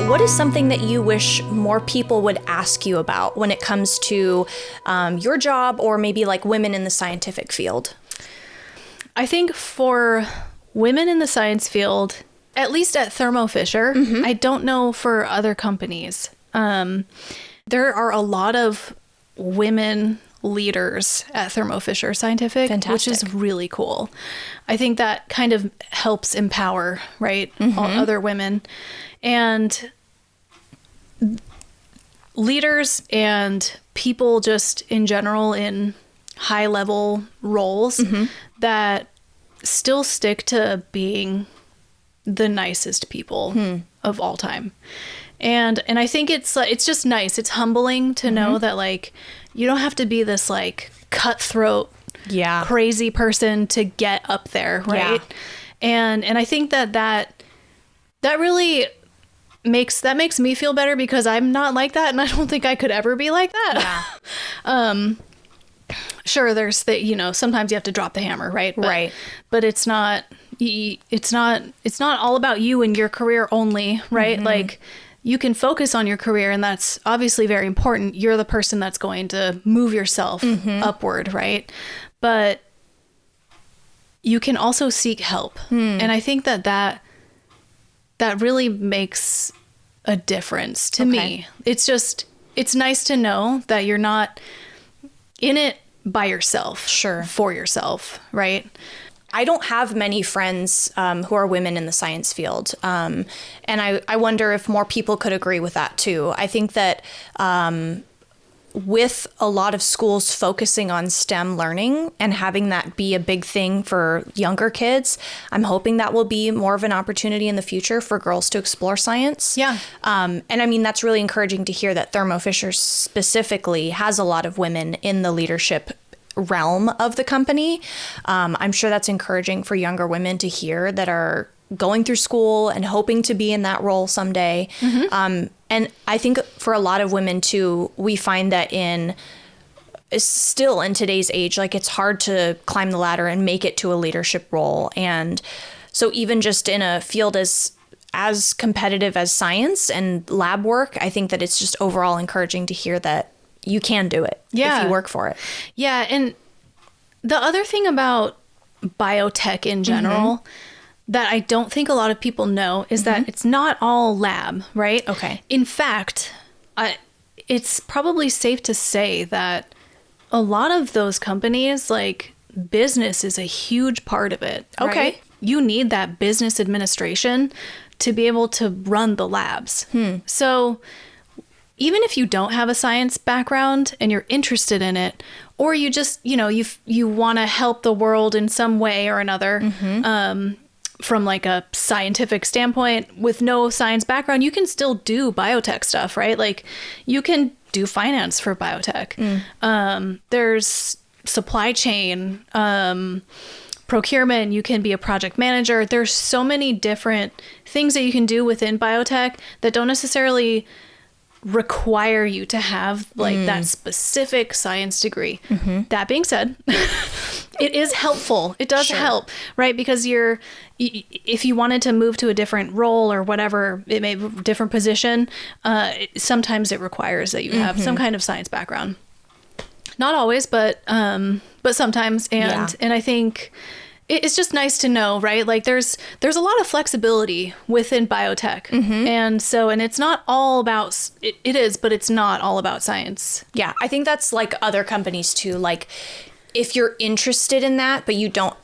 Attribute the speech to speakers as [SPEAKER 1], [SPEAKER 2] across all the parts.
[SPEAKER 1] What is something that you wish more people would ask you about when it comes to your job or maybe like women in the scientific field?
[SPEAKER 2] I think for women in the science field, at least at Thermo Fisher, I don't know for other companies. There are a lot of women leaders at Thermo Fisher Scientific, which is really cool. I think that kind of helps empower, right, all other women. And leaders and people just in general in high level roles that still stick to being the nicest people of all time. And I think it's just nice. It's humbling to know that like you don't have to be this like cutthroat, crazy person to get up there, right? And I think that really makes me feel better because I'm not like that, and I don't think I could ever be like that. Sure, there's sometimes you have to drop the hammer, right? But it's not all about you and your career only, right? Like you can focus on your career, and that's obviously very important. You're the person that's going to move yourself upward, right? But you can also seek help. And I think that really makes a difference to me. It's nice to know that you're not in it by yourself, for yourself, right?
[SPEAKER 1] I don't have many friends who are women in the science field. And I wonder if more people could agree with that too. I think that with a lot of schools focusing on STEM learning and having that be a big thing for younger kids, I'm hoping that will be more of an opportunity in the future for girls to explore science. And I mean, that's really encouraging to hear that Thermo Fisher specifically has a lot of women in the leadership realm of the company. I'm sure that's encouraging for younger women to hear that are going through school and hoping to be in that role someday. And I think for a lot of women too, we find that still in today's age, like it's hard to climb the ladder and make it to a leadership role. And so even just in a field as competitive as science and lab work, I think that it's just overall encouraging to hear that you can do it if you work for it.
[SPEAKER 2] Yeah. And the other thing about biotech in general that I don't think a lot of people know is that it's not all lab, right?
[SPEAKER 1] Okay.
[SPEAKER 2] In fact, it's probably safe to say that a lot of those companies, like business is a huge part of it.
[SPEAKER 1] Okay.
[SPEAKER 2] Right? You need that business administration to be able to run the labs. So even if you don't have a science background and you're interested in it, or you just, you want to help the world in some way or another, from like a scientific standpoint with no science background, you can still do biotech stuff, right? Like you can do finance for biotech. There's supply chain, procurement, you can be a project manager. There's so many different things that you can do within biotech that don't necessarily require you to have like that specific science degree. That being said, it is helpful. It does help, right? Because if you wanted to move to a different role or whatever, it may be a different position, sometimes it requires that you have some kind of science background. Not always, but sometimes. And I think it's just nice to know, right? Like there's a lot of flexibility within biotech. And it's not all about, it is, but it's not all about science.
[SPEAKER 1] Yeah. I think that's like other companies too. Like if you're interested in that, but you don't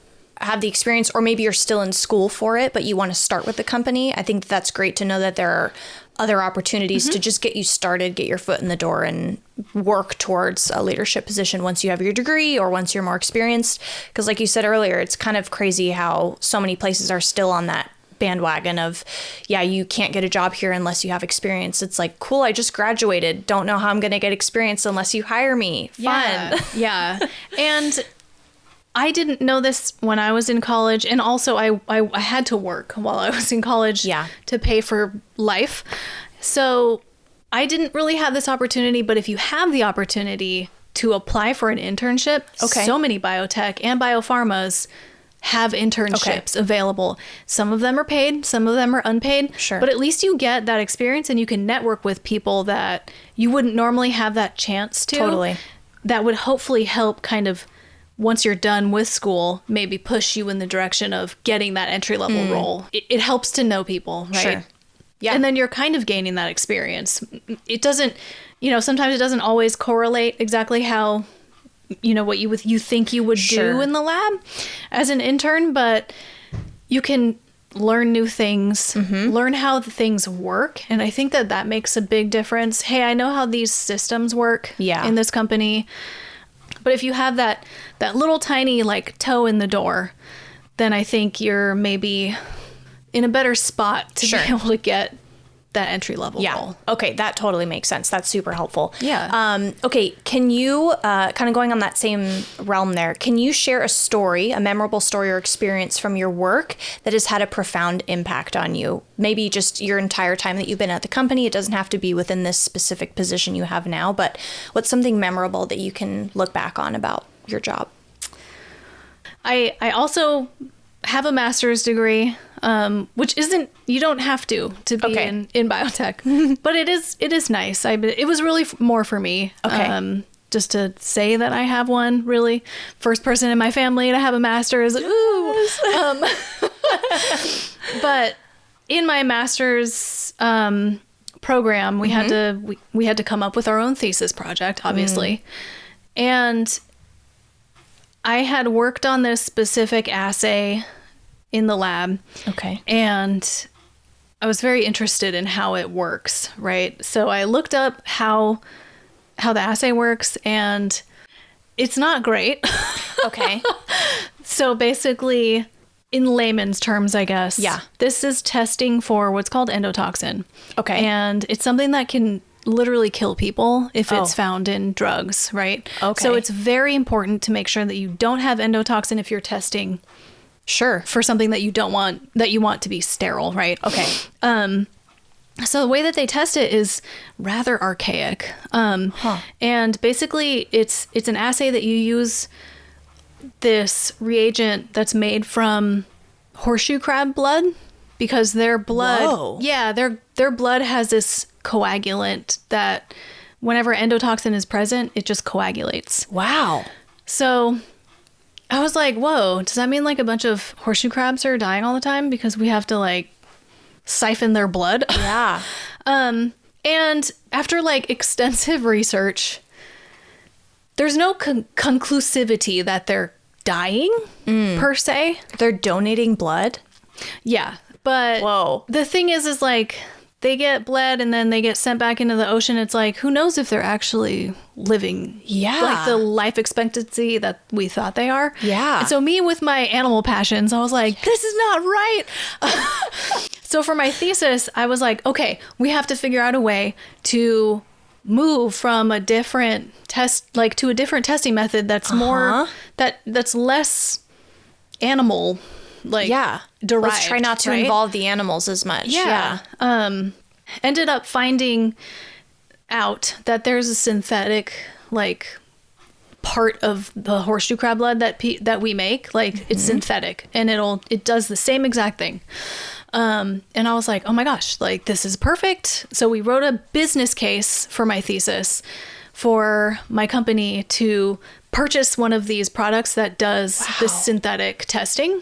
[SPEAKER 1] have the experience, or maybe you're still in school for it, but you want to start with the company, I think that's great to know that there are other opportunities to just get you started, get your foot in the door and work towards a leadership position once you have your degree or once you're more experienced. Because like you said earlier, it's kind of crazy how so many places are still on that bandwagon of, you can't get a job here unless you have experience. It's like, cool, I just graduated. Don't know how I'm going to get experience unless you hire me. Fun.
[SPEAKER 2] Yeah. And I didn't know this when I was in college. And also I had to work while I was in college to pay for life. So I didn't really have this opportunity. But if you have the opportunity to apply for an internship, so many biotech and biopharmas have internships available. Some of them are paid, some of them are unpaid.
[SPEAKER 1] Sure.
[SPEAKER 2] But at least you get that experience and you can network with people that you wouldn't normally have that chance to.
[SPEAKER 1] Totally.
[SPEAKER 2] That would hopefully help kind of, once you're done with school, maybe push you in the direction of getting that entry-level role. It helps to know people, right?
[SPEAKER 1] Sure. Yeah.
[SPEAKER 2] And then you're kind of gaining that experience. It doesn't, sometimes it doesn't always correlate exactly how, what you think you would do in the lab as an intern, but you can learn new things, learn how the things work. And I think that makes a big difference. Hey, I know how these systems work in this company. But if you have that little tiny like toe in the door, then I think you're maybe in a better spot to be able to get that entry level role.
[SPEAKER 1] Okay, that totally makes sense. That's super helpful.
[SPEAKER 2] Yeah.
[SPEAKER 1] Okay, can you, kind of going on that same realm there, can you share a story, a memorable story or experience from your work that has had a profound impact on you? Maybe just your entire time that you've been at the company. It doesn't have to be within this specific position you have now, but what's something memorable that you can look back on about your job?
[SPEAKER 2] I also have a master's degree, which isn't, you don't have to be in biotech, but it is nice. It was really more for me.
[SPEAKER 1] Okay.
[SPEAKER 2] Just to say that I have one, really. First person in my family to have a master's. Ooh. But in my master's program, we had to come up with our own thesis project, obviously. And I had worked on this specific assay in the lab.
[SPEAKER 1] Okay.
[SPEAKER 2] And I was very interested in how it works, right? So I looked up how the assay works, and it's not great.
[SPEAKER 1] Okay.
[SPEAKER 2] So basically, in layman's terms, I guess.
[SPEAKER 1] Yeah.
[SPEAKER 2] This is testing for what's called endotoxin.
[SPEAKER 1] Okay.
[SPEAKER 2] And it's something that can literally kill people if it's found in drugs, right?
[SPEAKER 1] Okay.
[SPEAKER 2] So it's very important to make sure that you don't have endotoxin if you're testing for something that you don't want, that you want to be sterile, right?
[SPEAKER 1] Okay.
[SPEAKER 2] So the way that they test it is rather archaic. And basically it's an assay that you use this reagent that's made from horseshoe crab blood, because their blood, their blood has this coagulant that whenever endotoxin is present, it just coagulates.
[SPEAKER 1] Wow. So
[SPEAKER 2] I was like, whoa, does that mean like a bunch of horseshoe crabs are dying all the time because we have to like siphon their blood?
[SPEAKER 1] Yeah.
[SPEAKER 2] And after like extensive research, there's no conclusivity that they're dying per se.
[SPEAKER 1] They're donating blood?
[SPEAKER 2] Yeah. But the thing is like they get bled and then they get sent back into the ocean. It's like, who knows if they're actually living like the life expectancy that we thought they are.
[SPEAKER 1] Yeah.
[SPEAKER 2] And so me with my animal passions, I was like, this is not right. So for my thesis, I was like, okay, we have to figure out a way to move from a different test, like to a different testing method that's more, that's less animal derived.
[SPEAKER 1] Let's try not to involve the animals as much.
[SPEAKER 2] Yeah. Ended up finding out that there's a synthetic like part of the horseshoe crab blood that we make. Like it's synthetic and it does the same exact thing. And I was like, oh my gosh, like this is perfect. So we wrote a business case for my thesis for my company to purchase one of these products that does this synthetic testing.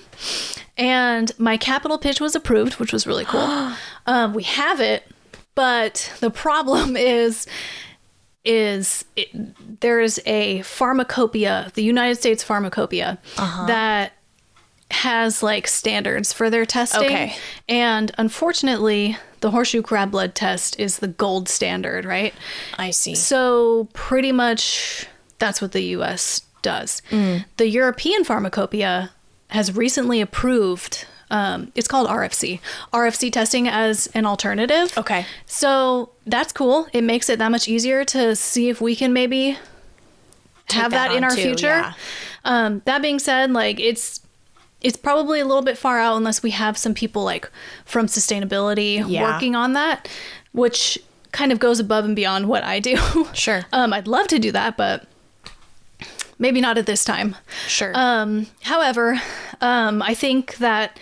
[SPEAKER 2] And my capital pitch was approved, which was really cool. We have it, but the problem is there is a pharmacopoeia, the United States pharmacopoeia, that has like standards for their testing. Okay. And unfortunately, the horseshoe crab blood test is the gold standard, right?
[SPEAKER 1] I see.
[SPEAKER 2] So pretty much that's what the US does. The European pharmacopoeia has recently approved, it's called RFC testing as an alternative.
[SPEAKER 1] Okay.
[SPEAKER 2] So that's cool. It makes it that much easier to see if we can maybe have that in our future. Yeah. That being said, like it's probably a little bit far out unless we have some people like from sustainability working on that, which kind of goes above and beyond what I do.
[SPEAKER 1] Sure.
[SPEAKER 2] I'd love to do that, but maybe not at this time.
[SPEAKER 1] Sure.
[SPEAKER 2] However, I think that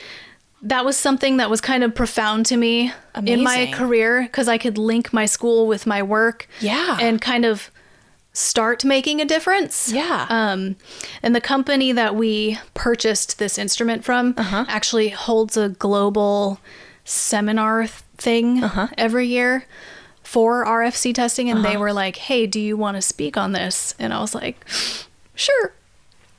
[SPEAKER 2] was something that was kind of profound to me in my
[SPEAKER 1] Amazing.
[SPEAKER 2] career, because I could link my school with my work.
[SPEAKER 1] Yeah.
[SPEAKER 2] And kind of start making a difference.
[SPEAKER 1] Yeah.
[SPEAKER 2] And the company that we purchased this instrument from actually holds a global seminar thing every year for RFC testing. And they were like, hey, do you want to speak on this? And I was like, sure.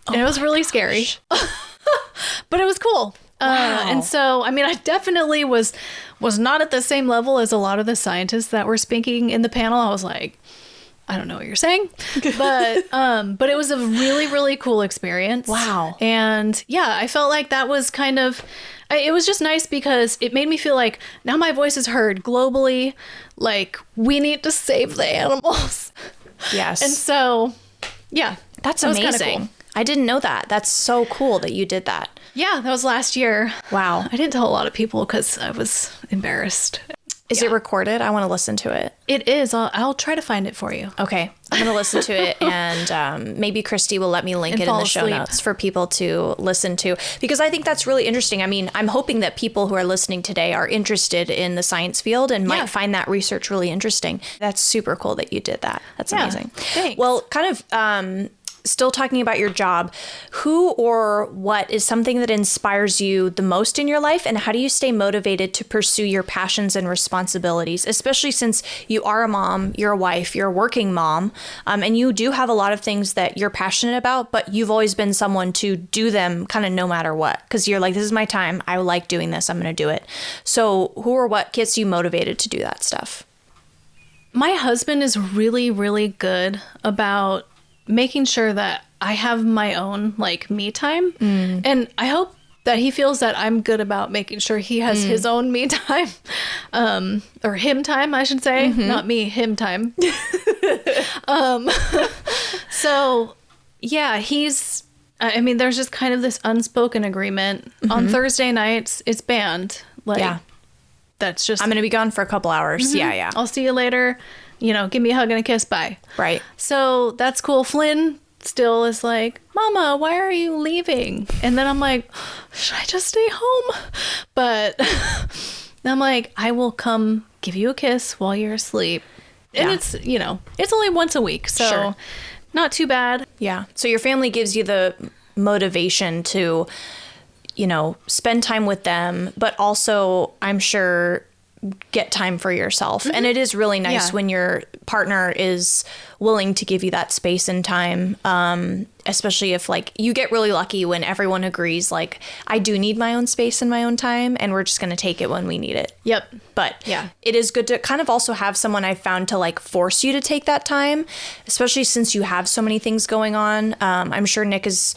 [SPEAKER 2] And it was really scary, but it was cool.
[SPEAKER 1] Wow.
[SPEAKER 2] And so, I mean, I definitely was not at the same level as a lot of the scientists that were speaking in the panel. I was like, I don't know what you're saying, but it was a really, really cool experience.
[SPEAKER 1] Wow.
[SPEAKER 2] And yeah, I felt like that was kind of, it was just nice because it made me feel like now my voice is heard globally. Like, we need to save the animals.
[SPEAKER 1] Yes.
[SPEAKER 2] And so, yeah.
[SPEAKER 1] That's
[SPEAKER 2] that was kinda
[SPEAKER 1] amazing.
[SPEAKER 2] cool.
[SPEAKER 1] I didn't know that. That's so cool that you did that.
[SPEAKER 2] Yeah, that was last year.
[SPEAKER 1] Wow.
[SPEAKER 2] I didn't tell a lot of people because I was embarrassed.
[SPEAKER 1] Is it recorded? I want to listen to it.
[SPEAKER 2] It is. I'll try to find it for you.
[SPEAKER 1] Okay. I'm going to listen to it, and maybe Christy will let me link
[SPEAKER 2] And
[SPEAKER 1] it in
[SPEAKER 2] fall
[SPEAKER 1] the show
[SPEAKER 2] asleep.
[SPEAKER 1] notes for people to listen to, because I think that's really interesting. I mean, I'm hoping that people who are listening today are interested in the science field and might find that research really interesting. That's super cool that you did that. That's amazing.
[SPEAKER 2] Thanks.
[SPEAKER 1] Well, kind of still talking about your job, who or what is something that inspires you the most in your life, and how do you stay motivated to pursue your passions and responsibilities, especially since you are a mom, you're a wife, you're a working mom, and you do have a lot of things that you're passionate about, but you've always been someone to do them kind of no matter what, because you're like, this is my time, I like doing this, I'm going to do it. So who or what gets you motivated to do that stuff?
[SPEAKER 2] My husband is really, really good about making sure that I have my own like me time. And I hope that he feels that I'm good about making sure he has his own me time, or him time, I should say, not me, him time. So yeah, I mean, there's just kind of this unspoken agreement on Thursday nights. It's banned. Like, that's just,
[SPEAKER 1] I'm going to be gone for a couple hours. Yeah.
[SPEAKER 2] I'll see you later. You know, give me a hug and a kiss. Bye.
[SPEAKER 1] Right.
[SPEAKER 2] So that's cool. Flynn still is like, Mama, why are you leaving? And then I'm like, should I just stay home? But I'm like, I will come give you a kiss while you're asleep. And it's, you know, it's only once a week. So not too bad.
[SPEAKER 1] Yeah. So your family gives you the motivation to, you know, spend time with them, but also, I'm sure, get time for yourself. And it is really nice when your partner is willing to give you that space and time, especially if like you get really lucky when everyone agrees, like, I do need my own space and my own time, and we're just going to take it when we need it.
[SPEAKER 2] Yep.
[SPEAKER 1] But it is good to kind of also have someone I've found to like force you to take that time, especially since you have so many things going on. I'm sure Nick is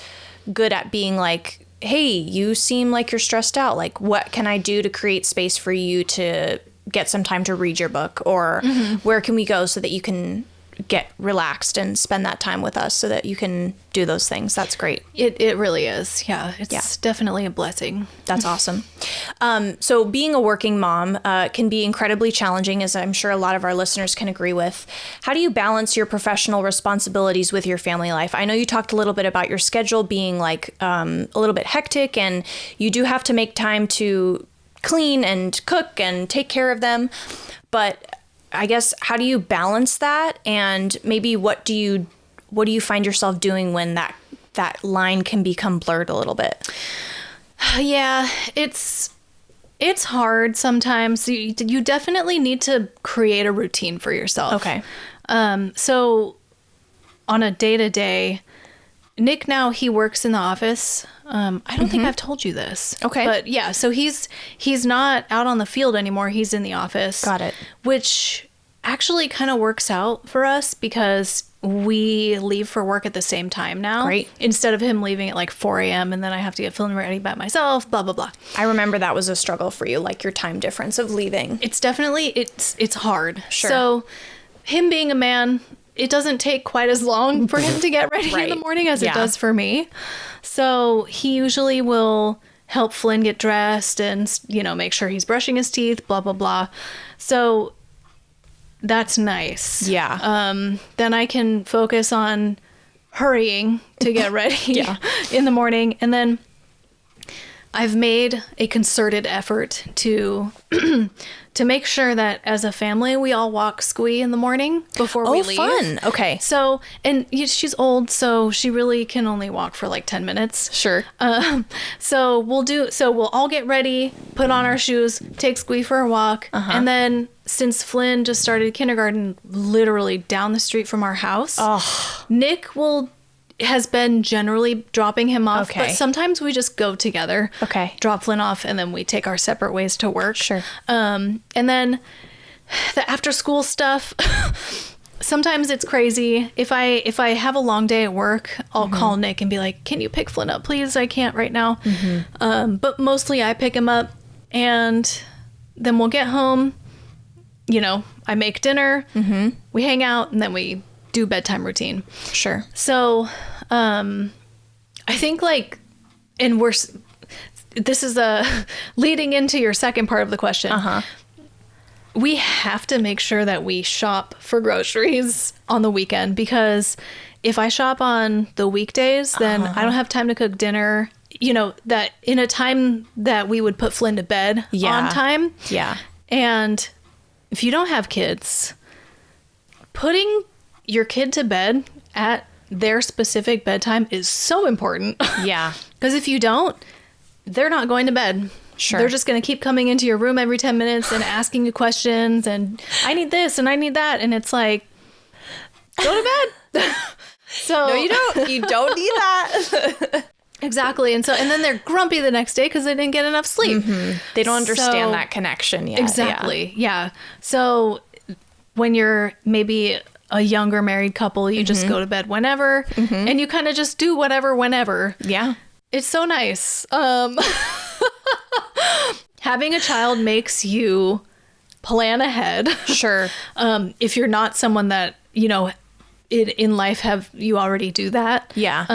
[SPEAKER 1] good at being like, hey, you seem like you're stressed out. Like, what can I do to create space for you to get some time to read your book? Or where can we go so that you can get relaxed and spend that time with us so that you can do those things? That's great.
[SPEAKER 2] It really is. Yeah. It's definitely a blessing.
[SPEAKER 1] That's awesome. So being a working mom can be incredibly challenging, as I'm sure a lot of our listeners can agree with. How do you balance your professional responsibilities with your family life? I know you talked a little bit about your schedule being like a little bit hectic, and you do have to make time to clean and cook and take care of them. But I guess, how do you balance that? And maybe what do you find yourself doing when that line can become blurred a little bit?
[SPEAKER 2] Yeah, it's hard sometimes. You definitely need to create a routine for yourself.
[SPEAKER 1] Okay.
[SPEAKER 2] So on a day-to-day, Nick now, he works in the office. I don't think I've told you this.
[SPEAKER 1] Okay.
[SPEAKER 2] But yeah, so he's not out on the field anymore. He's in the office.
[SPEAKER 1] Got it.
[SPEAKER 2] Which actually kind of works out for us because we leave for work at the same time now.
[SPEAKER 1] Great.
[SPEAKER 2] Instead of him leaving at like 4 a.m. and then I have to get Flynn ready by myself, blah, blah, blah.
[SPEAKER 1] I remember that was a struggle for you, like your time difference of leaving.
[SPEAKER 2] It's definitely, it's hard.
[SPEAKER 1] Sure.
[SPEAKER 2] So him being a man, it doesn't take quite as long for him to get ready in the morning as it does for me. So he usually will help Flynn get dressed and, you know, make sure he's brushing his teeth, blah, blah, blah. So that's nice.
[SPEAKER 1] Yeah.
[SPEAKER 2] Then I can focus on hurrying to get ready in the morning. And then I've made a concerted effort to to make sure that as a family, we all walk Squee in the morning before we leave.
[SPEAKER 1] Oh, fun. Okay.
[SPEAKER 2] So, and she's old, so she really can only walk for like 10 minutes.
[SPEAKER 1] Sure.
[SPEAKER 2] So we'll all get ready, put on our shoes, take Squee for a walk. And then since Flynn just started kindergarten literally down the street from our house, Nick has been generally dropping him off, but sometimes we just go together. Okay. Drop Flynn off, and then we take our separate ways to work.
[SPEAKER 1] Sure.
[SPEAKER 2] And then the after school stuff, sometimes it's crazy. If I have a long day at work, I'll call Nick and be like, can you pick Flynn up, please? I can't right now. But mostly I pick him up, and then we'll get home. You know, I make dinner, we hang out, and then we do bedtime routine.
[SPEAKER 1] Sure.
[SPEAKER 2] So, I think like, and this is leading into your second part of the question. We have to make sure that we shop for groceries on the weekend, because if I shop on the weekdays, then I don't have time to cook dinner, you know, that in a time that we would put Flynn to bed on time.
[SPEAKER 1] Yeah.
[SPEAKER 2] And if you don't have kids, putting your kid to bed at their specific bedtime is so important.
[SPEAKER 1] Yeah.
[SPEAKER 2] Because if you don't, they're not going to bed.
[SPEAKER 1] Sure.
[SPEAKER 2] They're just going to keep coming into your room every 10 minutes and asking you questions and I need this and I need that. And it's like, go to bed. So
[SPEAKER 1] no, you don't. You don't need that.
[SPEAKER 2] Exactly. And then they're grumpy the next day because they didn't get enough sleep.
[SPEAKER 1] They don't understand that connection yet.
[SPEAKER 2] Exactly. Yeah. So when you're maybe a younger married couple, you just go to bed whenever and you kind of just do whatever whenever.
[SPEAKER 1] Yeah.
[SPEAKER 2] It's so nice. Having a child makes you plan ahead.
[SPEAKER 1] Sure.
[SPEAKER 2] If you're not someone that, you know, in life you already do that.
[SPEAKER 1] Yeah.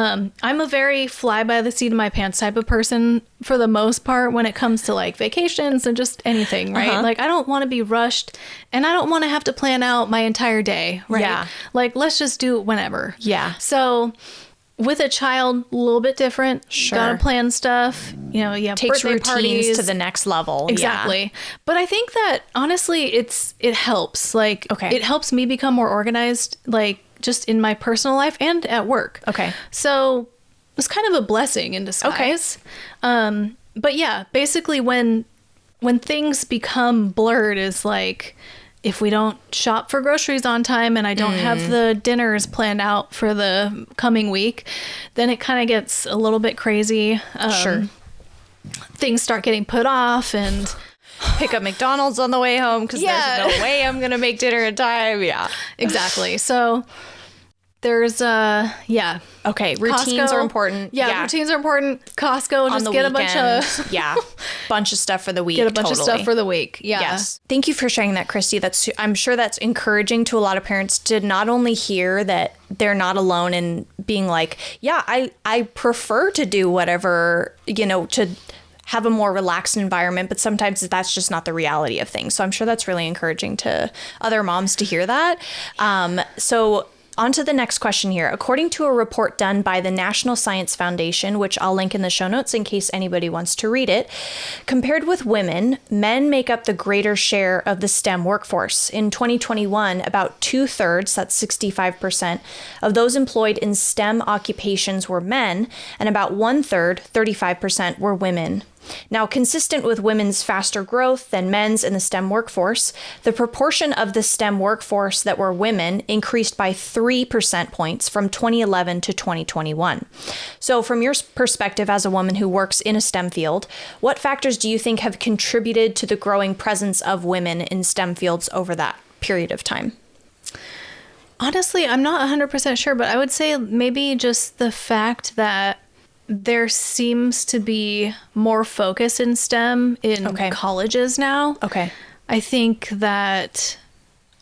[SPEAKER 2] I'm a very fly by the seat of my pants type of person for the most part when it comes to like vacations and just anything, right? Like I don't want to be rushed and I don't want to have to plan out my entire day, right?
[SPEAKER 1] Yeah.
[SPEAKER 2] Like let's just do it whenever.
[SPEAKER 1] Yeah.
[SPEAKER 2] So with a child, a little bit different.
[SPEAKER 1] Sure.
[SPEAKER 2] Gotta plan stuff. You know, you have
[SPEAKER 1] Takes
[SPEAKER 2] birthday
[SPEAKER 1] routines
[SPEAKER 2] parties
[SPEAKER 1] to the next level.
[SPEAKER 2] Exactly. Yeah. But I think that honestly, it helps. Like, it helps me become more organized, like just in my personal life and at work.
[SPEAKER 1] Okay.
[SPEAKER 2] So it's kind of a blessing in disguise. Okay. But yeah, basically when things become blurred is like, if we don't shop for groceries on time and I don't have the dinners planned out for the coming week, then it kind of gets a little bit crazy.
[SPEAKER 1] Sure.
[SPEAKER 2] Things start getting put off and
[SPEAKER 1] pick up McDonald's on the way home because there's no way I'm going to make dinner in time. Yeah,
[SPEAKER 2] exactly. So there's,
[SPEAKER 1] Okay, routines
[SPEAKER 2] Costco,
[SPEAKER 1] are important.
[SPEAKER 2] Yeah, routines are important. Costco, just get a bunch of...
[SPEAKER 1] bunch of stuff for the week.
[SPEAKER 2] Get a bunch of stuff for the week. Yeah.
[SPEAKER 1] Yes. Thank you for sharing that, Christy. I'm sure that's encouraging to a lot of parents to not only hear that they're not alone in being like, yeah, I prefer to do whatever, you know, to have a more relaxed environment, but sometimes that's just not the reality of things. So I'm sure that's really encouraging to other moms to hear that. So on to the next question here. According to a report done by the National Science Foundation, which I'll link in the show notes in case anybody wants to read it, compared with women, men make up the greater share of the STEM workforce. In 2021, about 2/3, that's 65%, of those employed in STEM occupations were men, and about 1/3, 35%, were women. Now, consistent with women's faster growth than men's in the STEM workforce, the proportion of the STEM workforce that were women increased by 3 percent points from 2011 to 2021. So from your perspective as a woman who works in a STEM field, what factors do you think have contributed to the growing presence of women in STEM fields over that period of time?
[SPEAKER 2] Honestly, I'm not 100% sure, but I would say maybe just the fact that there seems to be more focus in STEM in colleges now. Okay. I think that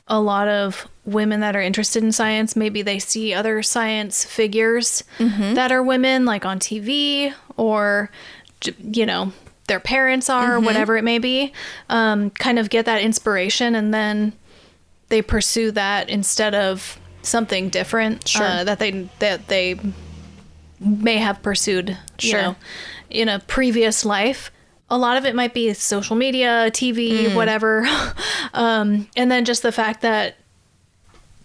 [SPEAKER 2] a lot of women that are interested in science, maybe they see other science figures that are women, like on TV, or, you know, their parents are, whatever it may be, kind of get that inspiration, and then they pursue that instead of something different that they may have pursued, you know, in a previous life. A lot of it might be social media, TV, whatever. And then just the fact that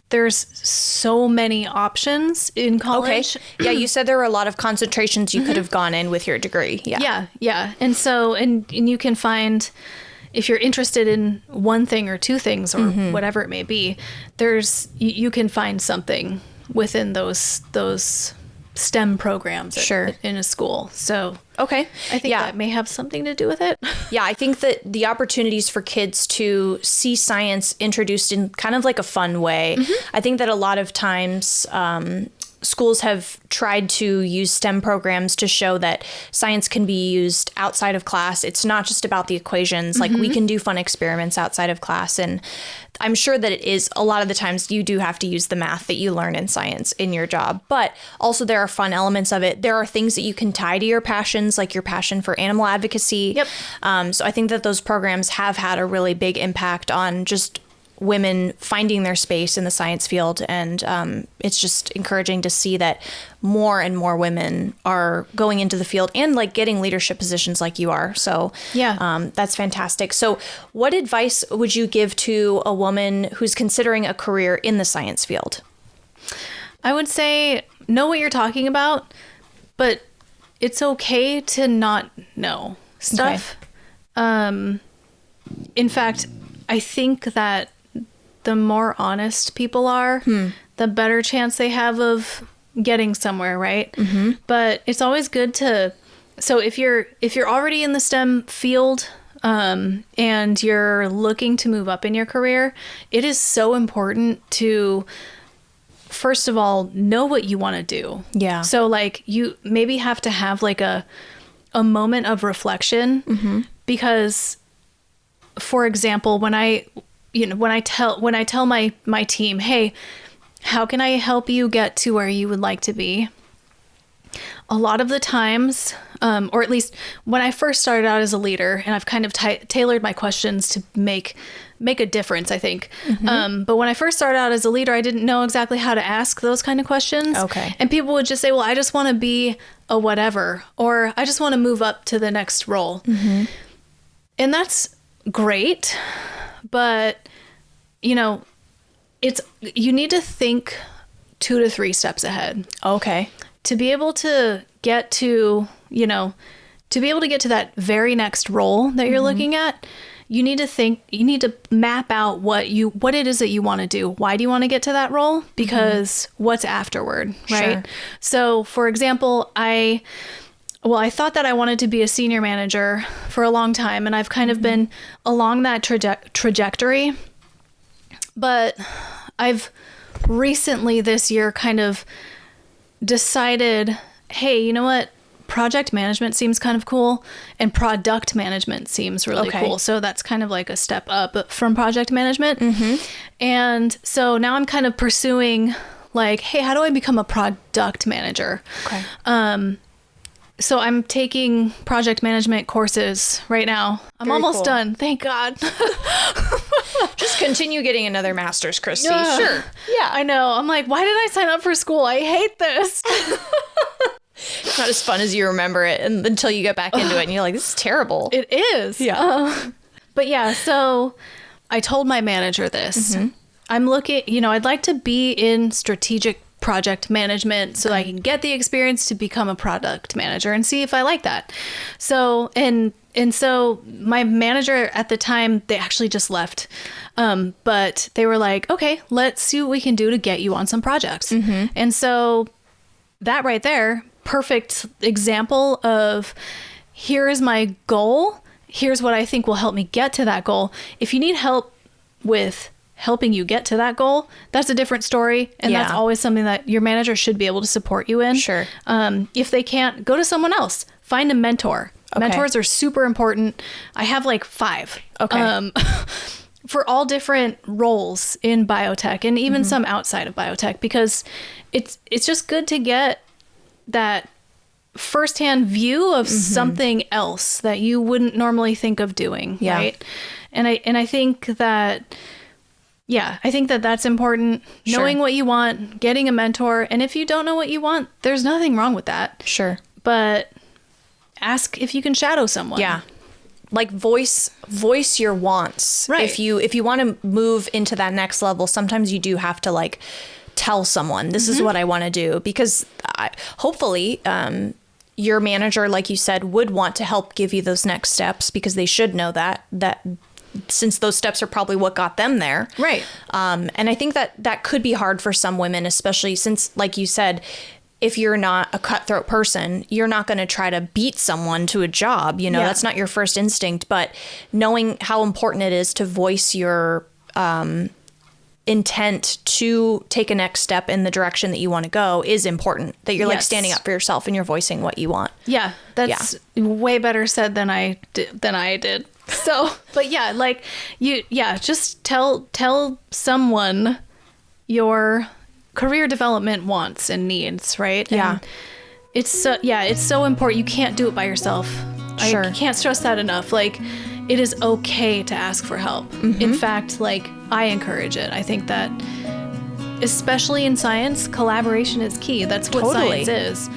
[SPEAKER 2] there's so many options in college.
[SPEAKER 1] Okay. Yeah, you said there were a lot of concentrations you could have gone in with your degree. Yeah.
[SPEAKER 2] Yeah. And so, and you can find, if you're interested in one thing or two things or whatever it may be, you can find something within those STEM programs in a school. So
[SPEAKER 1] okay,
[SPEAKER 2] I think that may have something to do with it.
[SPEAKER 1] Yeah, I think that the opportunities for kids to see science introduced in kind of like a fun way. I think that a lot of times schools have tried to use STEM programs to show that science can be used outside of class. It's not just about the equations. Like we can do fun experiments outside of class. And I'm sure that it is a lot of the times you do have to use the math that you learn in science in your job, but also there are fun elements of it. There are things that you can tie to your passions, like your passion for animal advocacy.
[SPEAKER 2] Yep.
[SPEAKER 1] So I think that those programs have had a really big impact on just women finding their space in the science field. And it's just encouraging to see that more and more women are going into the field and like getting leadership positions like you are. So that's fantastic. So what advice would you give to a woman who's considering a career in the science field?
[SPEAKER 2] I would say know what you're talking about, but it's okay to not know stuff. Okay. In fact, I think that the more honest people are, the better chance they have of getting somewhere, right? But it's always good to, so if you're already in the STEM field and you're looking to move up in your career, it is so important to, first of all, know what you want to do.
[SPEAKER 1] Yeah.
[SPEAKER 2] So like you maybe have to have like a moment of reflection because, for example, when I tell my team, hey, how can I help you get to where you would like to be? A lot of the times, or at least when I first started out as a leader, and I've kind of tailored my questions to make a difference, I think. But when I first started out as a leader, I didn't know exactly how to ask those kind of questions.
[SPEAKER 1] Okay.
[SPEAKER 2] And people would just say, well, I just want to be a whatever, or I just want to move up to the next role. And that's great. But, you need to think 2 to 3 steps ahead.
[SPEAKER 1] Okay.
[SPEAKER 2] To be able to get to that very next role that you're looking at, you need to map out what it is that you want to do. Why do you want to get to that role? Because what's afterward, right?
[SPEAKER 1] Sure.
[SPEAKER 2] So, for example, I thought that I wanted to be a senior manager for a long time, and I've kind of been along that trajectory. But I've recently this year kind of decided, hey, you know what? Project management seems kind of cool, and product management seems really cool. So that's kind of like a step up from project management. And so now I'm kind of pursuing like, hey, how do I become a product manager? Okay. So I'm taking project management courses right now. I'm almost done. Thank God.
[SPEAKER 1] Just continue getting another master's, Christy. Sure.
[SPEAKER 2] Yeah, I know. I'm like, why did I sign up for school? I hate this.
[SPEAKER 1] It's not as fun as you remember it until you get back into it and you're like, this is terrible.
[SPEAKER 2] It is.
[SPEAKER 1] Yeah.
[SPEAKER 2] But yeah, so I told my manager this. I'm looking, I'd like to be in strategic project management so I can get the experience to become a product manager and see if I like that. So, and so my manager at the time, they actually just left. But they were like, okay, let's see what we can do to get you on some projects. And so that right there, perfect example of here is my goal. Here's what I think will help me get to that goal. If you need help with helping you get to that goal, that's a different story. And that's always something that your manager should be able to support you in.
[SPEAKER 1] Sure.
[SPEAKER 2] If they can't, go to someone else. Find a mentor. Okay. Mentors are super important. I have like 5. Okay. For all different roles in biotech and even some outside of biotech, because it's just good to get that firsthand view of something else that you wouldn't normally think of doing. Right. And I think that, Yeah, I think that that's important.
[SPEAKER 1] Sure.
[SPEAKER 2] Knowing what you want, getting a mentor. And if you don't know what you want, there's nothing wrong with that.
[SPEAKER 1] Sure.
[SPEAKER 2] But ask if you can shadow someone.
[SPEAKER 1] Yeah. Like voice your wants.
[SPEAKER 2] Right.
[SPEAKER 1] If you want to move into that next level, sometimes you do have to like tell someone, this is what I want to do, because hopefully your manager, like you said, would want to help give you those next steps, because they should know that since those steps are probably what got them there.
[SPEAKER 2] Right.
[SPEAKER 1] And I think that could be hard for some women, especially since, like you said, if you're not a cutthroat person, you're not going to try to beat someone to a job. You know, that's not your first instinct. But knowing how important it is to voice your intent to take a next step in the direction that you want to go is important. That you're like standing up for yourself and you're voicing what you want.
[SPEAKER 2] Yeah, that's way better said than I did. So, but yeah, like just tell someone your career development wants and needs, right?
[SPEAKER 1] Yeah.
[SPEAKER 2] And it's so important. You can't do it by yourself.
[SPEAKER 1] Sure.
[SPEAKER 2] I can't stress that enough. Like, it is okay to ask for help. In fact, like, I encourage it. I think that, especially in science, collaboration is key. That's what science is.